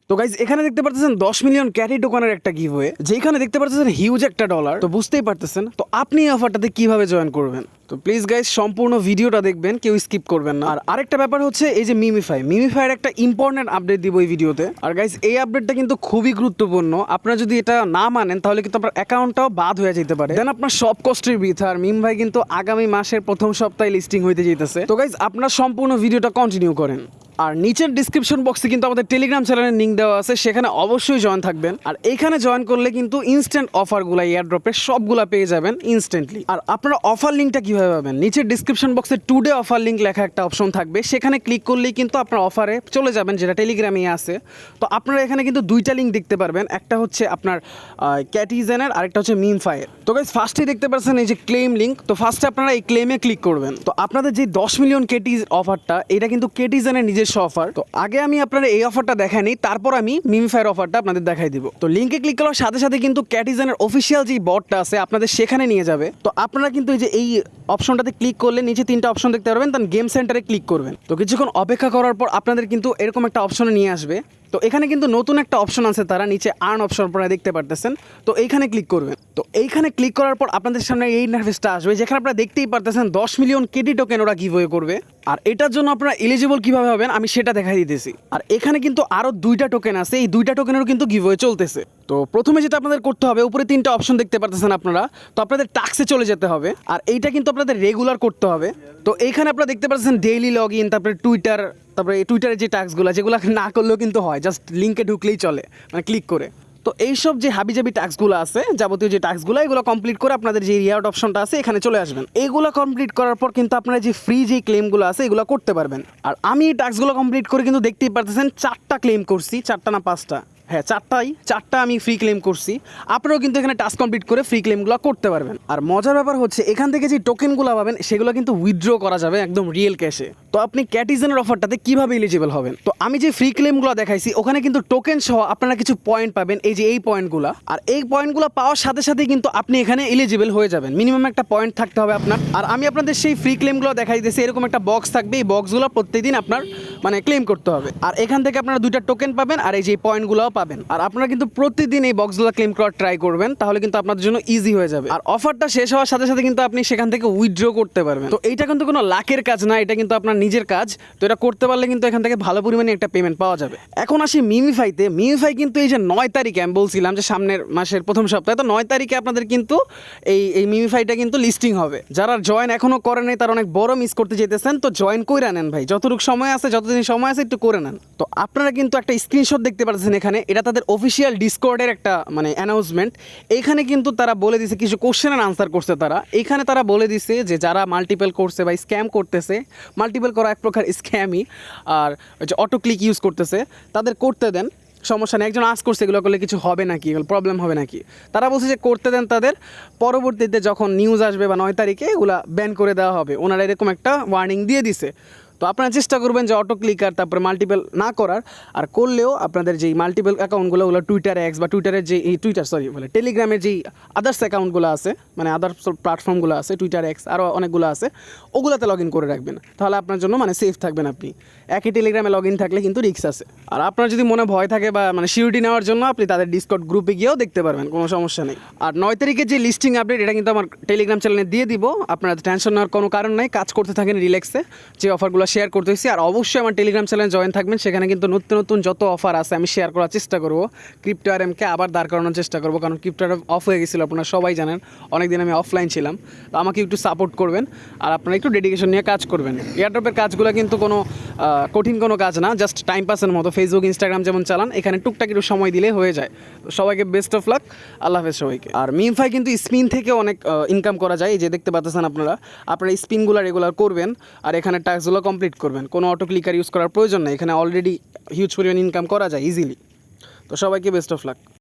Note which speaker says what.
Speaker 1: তো গাইজ এখানে দেখতে পারতেছেন 10 মিলিয়ন ক্যাটি টোকেনের একটা গিভওয়ে, যেখানে দেখতে পারতেছেন হিউজ একটা ডলার। তো বুঝতেই পারতেছেন তো আপনি এই অফারটাতে কিভাবে জয়েন করবেন। তো প্লিজ গাইজ সম্পূর্ণ ভিডিওটা দেখবেন, কেউ স্কিপ করবেন না। আর আরেকটা ব্যাপার হচ্ছে এই যে মিমিফাইয়ের একটা ইম্পর্টেন্ট আপডেট দিব এই ভিডিওতে। আর গাইজ এই আপডেটটা কিন্তু খুবই গুরুত্বপূর্ণ। আপনারা যদি এটা না মানেন তাহলে কিন্তু আপনার অ্যাকাউন্টটাও বাদ হয়ে যেতে পারে, দেন আপনার সব কষ্টের বৃথা। আর মিমভাই কিন্তু আগামী মাসের প্রথম সপ্তাহে লিস্টিং হইতে যেতেছে। তো গাইজ আপনার সম্পূর্ণ ভিডিওটা কন্টিনিউ করেন। আর নিচের ডিসক্রিপশন বক্সে কিন্তু আমাদের টেলিগ্রাম চ্যানেলের লিঙ্ক দেওয়া আছে, সেখানে অবশ্যই জয়েন থাকবেন। আর এইখানে জয়েন করলে কিন্তু ইনস্ট্যান্ট অফারগুলো এয়ারড্রপের সবগুলা পেয়ে যাবেন ইনস্ট্যান্টলি। আর আপনারা অফার লিঙ্কটা কীভাবে পাবেন, নিচের ডিসক্রিপশন বক্সে টুডে অফার লিঙ্ক লেখা একটা অপশন থাকবে, সেখানে ক্লিক করলেই কিন্তু আপনার অফারে চলে যাবেন, যেটা টেলিগ্রামে আছে। তো আপনারা এখানে কিন্তু দুইটা লিঙ্ক দেখতে পারবেন, একটা হচ্ছে আপনার ক্যাটিজেনের, আরেকটা হচ্ছে মিমফাইয়ের। তো গাইজ ফার্স্টেই দেখতে পাচ্ছেন এই যে ক্লেম লিঙ্ক। তো ফার্স্টে আপনারা এই ক্লেমে ক্লিক করবেন। তো আপনাদের যে 10 মিলিয়ন কেটিজ অফারটা, এটা কিন্তু কেটিজেনের নিজস্ব অফার। তো আগে আমি আপনারা এই অফারটা দেখাই নিই, তারপর আমি মিমফাইয়ের অফারটা আপনাদের দেখাই দিব। তো লিঙ্কে ক্লিক করার সাথে সাথে কিন্তু ক্যাটিজেনের অফিসিয়াল যে বটটা আছে আপনাদের সেখানে নিয়ে যাবে। তো আপনারা কিন্তু এই যে এই অপশনটাতে ক্লিক করলে নিচে 3টা অপশন দেখতে পারবেন, তার গেম সেন্টারে ক্লিক করবেন। তো কিছুক্ষণ অপেক্ষা করার পর আপনাদের কিন্তু এরকম একটা অপশনে নিয়ে আসবে। তো এখানে কিন্তু নতুন একটা অপশন আছে, তারা নিচে আর্ন অপশন আপনারা দেখতে পারতেছেন। তো এইখানে ক্লিক করবেন। তো এইখানে ক্লিক করার পর আপনাদের সামনে এই ইন্টারফেসটা আসবে, যেখানে আপনারা দেখতেই পারতেছেন 10 মিলিয়ন কেটি টোকেন ওরা গিভওয়ে করবে। আর এটার জন্য আপনারা এলিজিবল কিভাবে হবেন আমি সেটা দেখাই দিতেছি। আর এখানে কিন্তু আরও 2টা টোকেন আছে, এই 2টা টোকেনেরও কিন্তু গিভওয়ে চলতেছে। তো প্রথমে যেটা আপনাদের করতে হবে, উপরে 3টা অপশন দেখতে পারতেছেন আপনারা, তো আপনাদের টাস্কে চলে যেতে হবে। আর এইটা কিন্তু আপনাদের রেগুলার করতে হবে। তো এইখানে আপনারা দেখতে পাচ্ছেন ডেইলি লগ ইন, তারপরে টুইটার, তারপরে এই টুইটারের যে টাস্কগুলো, যেগুলো না করলেও কিন্তু হয়, জাস্ট লিঙ্কে ঢুকলেই চলে, মানে ক্লিক করে। তো এইসব যে হাবিজাবি টাস্কগুলো আছে, যাবতীয় যে টাস্কগুলো, এগুলো কমপ্লিট করে আপনাদের যে রিওয়ার্ড অপশনটা আছে এখানে চলে আসবেন। এইগুলো কমপ্লিট করার পর কিন্তু আপনারা যে ফ্রি যে ক্লেমগুলো আছে এগুলো করতে পারবেন। আর আমি এই টাস্কগুলো কমপ্লিট করে কিন্তু দেখতেই পারতেছেন 4টা ক্লেম করছি, 4টা না 5টা, হ্যাঁ 4টা আমি ফ্রি ক্লেম করছি। আপনারাও কিন্তু এখানে টাস্ক কমপ্লিট করে ফ্রি ক্লেমগুলো করতে পারবেন। আর মজার ব্যাপার হচ্ছে এখান থেকে যে টোকেনগুলো পাবেন সেগুলো কিন্তু উইথড্র করা যাবে একদম রিয়েল ক্যাশে। তো আপনি ক্যাটিজেনের অফারটাতে কিভাবে এলিজিবল হবেন, তো আমি যে ফ্রি ক্লেমগুলো দেখাইছি ওখানে কিন্তু টোকেন সহ আপনারা কিছু পয়েন্ট পাবেন, এই যে এই পয়েন্টগুলো। আর এই পয়েন্টগুলো পাওয়ার সাথে সাথে কিন্তু আপনি এখানে এলিজিবল হয়ে যাবেন। মিনিমাম একটা পয়েন্ট থাকতে হবে আপনার। আর আমি আপনাদের সেই ফ্রি ক্লেমগুলো দেখাই দিয়েছি, এরকম একটা বক্স থাকবে, এই বক্সগুলো প্রত্যেকদিন আপনার মানে ক্লেম করতে হবে। আর এখান থেকে আপনারা 2টা টোকেন পাবেন, আর এই যে পয়েন্টগুলোও পাবেন। আর আপনারা কিন্তু প্রতিদিন এই বক্সগুলো ক্লেম করার ট্রাই করবেন, তাহলে কিন্তু আপনাদের জন্য ইজি হয়ে যাবে। আর অফারটা শেষ হওয়ার সাথে সাথে কিন্তু আপনি সেখান থেকে উইথড্র করতে পারবেন। তো এইটা কিন্তু কোনো লাকের কাজ না, এটা কিন্তু আপনার নিজের কাজ। তো এটা করতে পারলে কিন্তু এখান থেকে ভালো পরিমাণে একটা পেমেন্ট পাওয়া যাবে। এখন আসি মিমিফাইতে। মিমিফাই কিন্তু এই যে 9 তারিখে, আমি বলছিলাম যে সামনের মাসের প্রথম সপ্তাহে, তো 9 তারিখে আপনাদের কিন্তু এই মিমিফাইটা কিন্তু লিস্টিং হবে। যারা জয়েন এখনো করে নাই তারা অনেক বড় মিস করতে যেতেছেন। তো জয়েন কইরা নেন ভাই, যতটুকু সময় আছে, যতদিন সময় আছে একটু করে নেন। তো আপনারা কিন্তু একটা স্ক্রিনশট দেখতে পাচ্ছেন এখানে, এটা তাদের অফিসিয়াল ডিসকর্ডের একটা মানে অ্যানাউন্সমেন্ট। এইখানে কিন্তু তারা বলে দিছে কিছু কোশ্চেনের আনসার করছে তারা। এইখানে তারা বলে দিছে যে যারা মাল্টিপল করছে বা স্ক্যাম করতেছে, মাল্টিপল করা এক প্রকার স্ক্যামই, আর ওই যে অটো ক্লিক ইউজ করতেছে তাদের করতে দেন, সমস্যা নেই। একজন আস করছে এগুলো করলে কিছু হবে নাকি, এগুলো প্রবলেম হবে নাকি, তারা বলছে যে করতে দেন তাদের। পরবর্তীতে যখন নিউজ আসবে বা 9 তারিখে এগুলা ব্যান করে দেওয়া হবে, ওনারা এরকম একটা ওয়ার্নিং দিয়ে দিছে। তো আপনারা চেষ্টা করবেন যে অটো ক্লিকার তারপরে মাল্টিপল না করার। আর করলেও আপনাদের যেই মাল্টিপল অ্যাকাউন্টগুলো, ওগুলো টুইটার এক্স বা টুইটারের যে টেলিগ্রামের যেই আদার্স অ্যাকাউন্টগুলো আছে, মানে আদার্স প্ল্যাটফর্মগুলো আছে, টুইটার এক্স আরও অনেকগুলো আছে, ওগুলোতে লগ ইন করে রাখবেন। তাহলে আপনার জন্য মানে সেফ থাকবেন আপনি। একই টেলিগ্রামে লগ ইন থাকলে কিন্তু রিস্ক আছে। আর আপনার যদি মনে ভয় থাকে বা মানে সিউরিটি নেওয়ার জন্য আপনি তাদের ডিসকর্ড গ্রুপে গিয়েও দেখতে পারবেন, কোনো সমস্যা নেই। আর 9 তারিখে যে লিস্টিং আপডেট, এটা কিন্তু আমার টেলিগ্রাম চ্যানেলে দিয়ে দিব। আপনারা টেনশন নেওয়ার কোনো কারণ নেই, কাজ করতে থাকেন রিল্যাক্সে, যে অফারগুলো শেয়ার করতে হয়েছি। আর অবশ্যই আমার টেলিগ্রাম চ্যানেলে জয়েন থাকবেন, সেখানে কিন্তু নতুন নতুন যত অফার আছে আমি শেয়ার করার চেষ্টা করবো। ক্রিপ্টো আরএমকে আবার দাঁড় করানোর চেষ্টা করবো, কারণ ক্রিপ্টো আরএম অফ হয়ে গেছিলো, আপনারা সবাই জানেন। অনেকদিন আমি অফলাইন ছিলাম, তো আমাকে একটু সাপোর্ট করবেন আর আপনারা একটু ডেডিকেশন নিয়ে কাজ করবেন। এয়ারড্রপের কাজগুলো কিন্তু কোনো কঠিন কোনো কাজ না, জাস্ট টাইম পাসের মতো। ফেসবুক ইনস্টাগ্রাম যেমন চালান, এখানে টুকটাক একটু সময় দিলে হয়ে যায়। সবাইকে বেস্ট অফ লাক, আল্লাহ হাফেজ সবাইকে। আর মিমফাই কিন্তু স্পিন থেকে অনেক ইনকাম করা যায়, এই যে দেখতে পাচ্ছেন আপনারা স্পিনগুলো রেগুলার করবেন আর এখানে টাস্কগুলো কমপ্লিট করবেন। কোনো অটো ক্লিকার ইউজ করার প্রয়োজন নেই, এখানে অলরেডি হিউজ পরিমাণ ইনকাম করা যায় ইজিলি। তো সবাইকে বেস্ট অফ লাক।